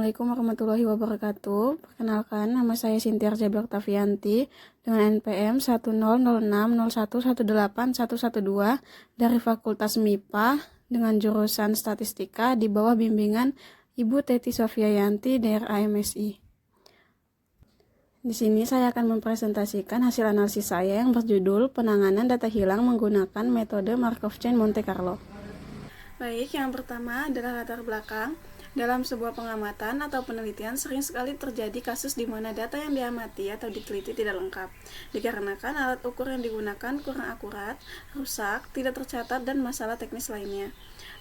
Assalamualaikum warahmatullahi wabarakatuh. Perkenalkan, nama saya Sintiar Jabir Oktavianti dengan NPM 1006011818112 dari Fakultas MIPA dengan jurusan Statistika di bawah bimbingan Ibu Teti Sofiayanti DRA MSI. Di sini saya akan mempresentasikan hasil analisis saya yang berjudul Penanganan Data Hilang Menggunakan Metode Markov Chain Monte Carlo. Baik, yang pertama adalah latar belakang. Dalam sebuah pengamatan atau penelitian, sering sekali terjadi kasus di mana data yang diamati atau diteliti tidak lengkap, dikarenakan alat ukur yang digunakan kurang akurat, rusak, tidak tercatat, dan masalah teknis lainnya.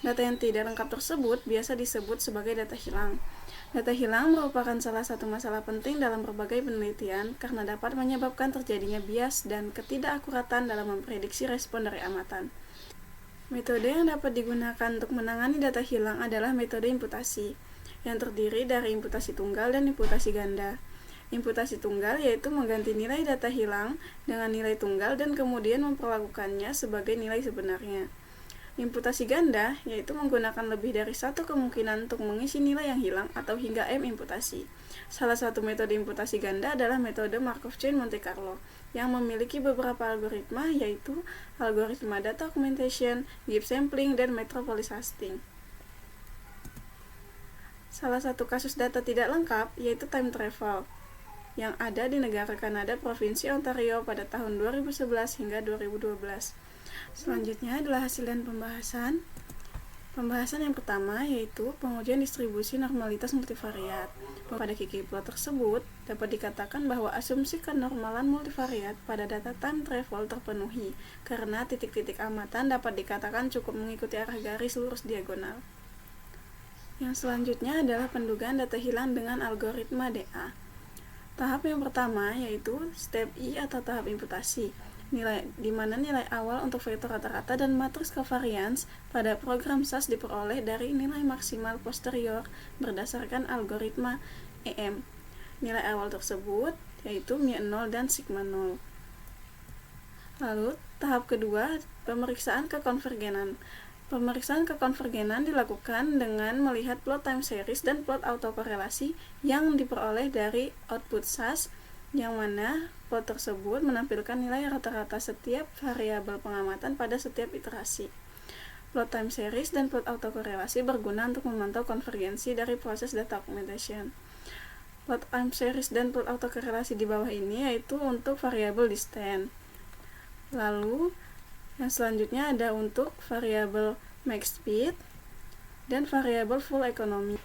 Data yang tidak lengkap tersebut biasa disebut sebagai data hilang. Data hilang merupakan salah satu masalah penting dalam berbagai penelitian karena dapat menyebabkan terjadinya bias dan ketidakakuratan dalam memprediksi respon dari amatan. Metode yang dapat digunakan untuk menangani data hilang adalah metode imputasi, yang terdiri dari imputasi tunggal dan imputasi ganda. Imputasi tunggal yaitu mengganti nilai data hilang dengan nilai tunggal dan kemudian memperlakukannya sebagai nilai sebenarnya. Imputasi ganda yaitu menggunakan lebih dari satu kemungkinan untuk mengisi nilai yang hilang atau hingga M imputasi. Salah satu metode imputasi ganda adalah metode Markov Chain Monte Carlo yang memiliki beberapa algoritma yaitu algoritma data augmentation, deep sampling, dan metropolis hashing. Salah satu kasus data tidak lengkap yaitu time travel yang ada di negara Kanada Provinsi Ontario pada tahun 2011 hingga 2012. Selanjutnya adalah hasil dan pembahasan. Pembahasan yang pertama yaitu pengujian distribusi normalitas multivariat. Pada KK plot tersebut dapat dikatakan bahwa asumsi kenormalan multivariat pada data time travel terpenuhi karena titik-titik amatan dapat dikatakan cukup mengikuti arah garis lurus diagonal. Yang selanjutnya adalah pendugaan data hilang dengan algoritma DA. Tahap yang pertama yaitu step I atau tahap imputasi, di mana nilai awal untuk vektor rata-rata dan matriks covariance pada program SAS diperoleh dari nilai maksimal posterior berdasarkan algoritma EM. Nilai awal tersebut yaitu μ0 dan σ0. Lalu, tahap kedua, pemeriksaan kekonvergenan. Pemeriksaan kekonvergenan dilakukan dengan melihat plot time series dan plot autokorelasi yang diperoleh dari output SAS, yang mana plot tersebut menampilkan nilai rata-rata setiap variabel pengamatan pada setiap iterasi. Plot time series dan plot autokorelasi berguna untuk memantau konvergensi dari proses data augmentation. Plot time series dan plot autokorelasi di bawah ini yaitu untuk variabel distance. Lalu, yang selanjutnya ada untuk variabel max speed dan variabel full economy.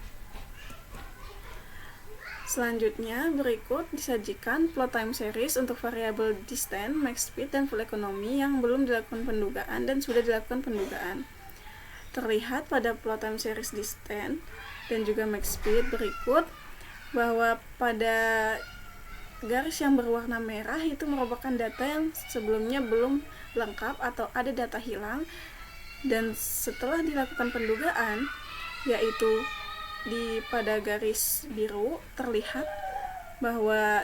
Selanjutnya, berikut disajikan plot time series untuk variabel distance, max speed, dan full economy yang belum dilakukan pendugaan dan sudah dilakukan pendugaan. Terlihat pada plot time series distance dan juga max speed berikut bahwa pada garis yang berwarna merah itu merupakan data yang sebelumnya belum lengkap atau ada data hilang, dan setelah dilakukan pendugaan yaitu pada garis biru terlihat bahwa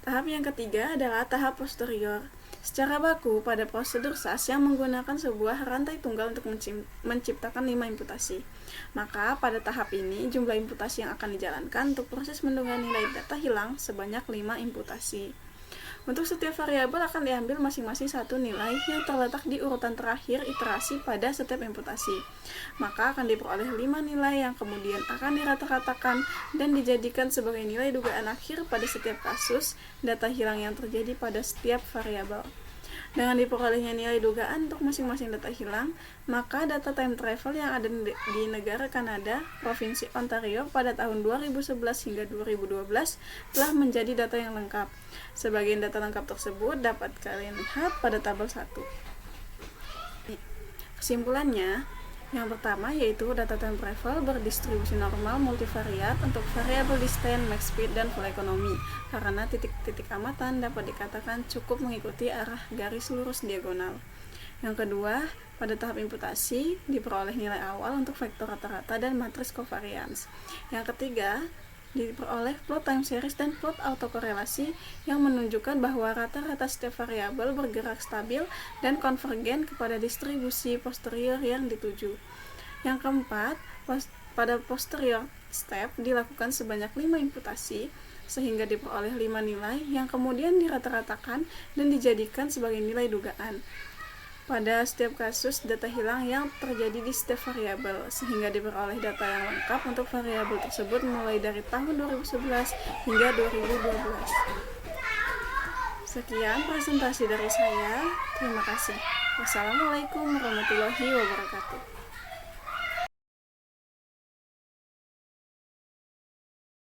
tahap yang ketiga adalah tahap posterior. Secara baku pada prosedur SAS yang menggunakan sebuah rantai tunggal untuk menciptakan 5 imputasi. Maka pada tahap ini jumlah imputasi yang akan dijalankan untuk proses menduga nilai data hilang sebanyak 5 imputasi. Untuk setiap variabel akan diambil masing-masing satu nilai yang terletak di urutan terakhir iterasi pada setiap imputasi. Maka akan diperoleh 5 nilai yang kemudian akan dirata-ratakan dan dijadikan sebagai nilai dugaan akhir pada setiap kasus data hilang yang terjadi pada setiap variabel. Dengan diperolehnya nilai dugaan untuk masing-masing data hilang, maka data time travel yang ada di negara Kanada, Provinsi Ontario pada tahun 2011 hingga 2012 telah menjadi data yang lengkap. Sebagian data lengkap tersebut dapat kalian lihat pada tabel 1. Kesimpulannya, yang pertama yaitu data time travel berdistribusi normal multivariat untuk variabel distance, max speed, dan full economy karena titik-titik amatan dapat dikatakan cukup mengikuti arah garis lurus diagonal. Yang kedua, pada tahap imputasi diperoleh nilai awal untuk vektor rata-rata dan matriks covariance. Yang ketiga, diperoleh plot time series dan plot autokorelasi yang menunjukkan bahwa rata-rata setiap variabel bergerak stabil dan konvergen kepada distribusi posterior yang dituju. Yang keempat, Pada posterior step dilakukan sebanyak 5 imputasi sehingga diperoleh 5 nilai yang kemudian dirata-ratakan dan dijadikan sebagai nilai dugaan. Pada setiap kasus data hilang yang terjadi di setiap variabel sehingga diperoleh data yang lengkap untuk variabel tersebut mulai dari tahun 2011 hingga 2012. Sekian presentasi dari saya. Terima kasih. Wassalamualaikum warahmatullahi wabarakatuh.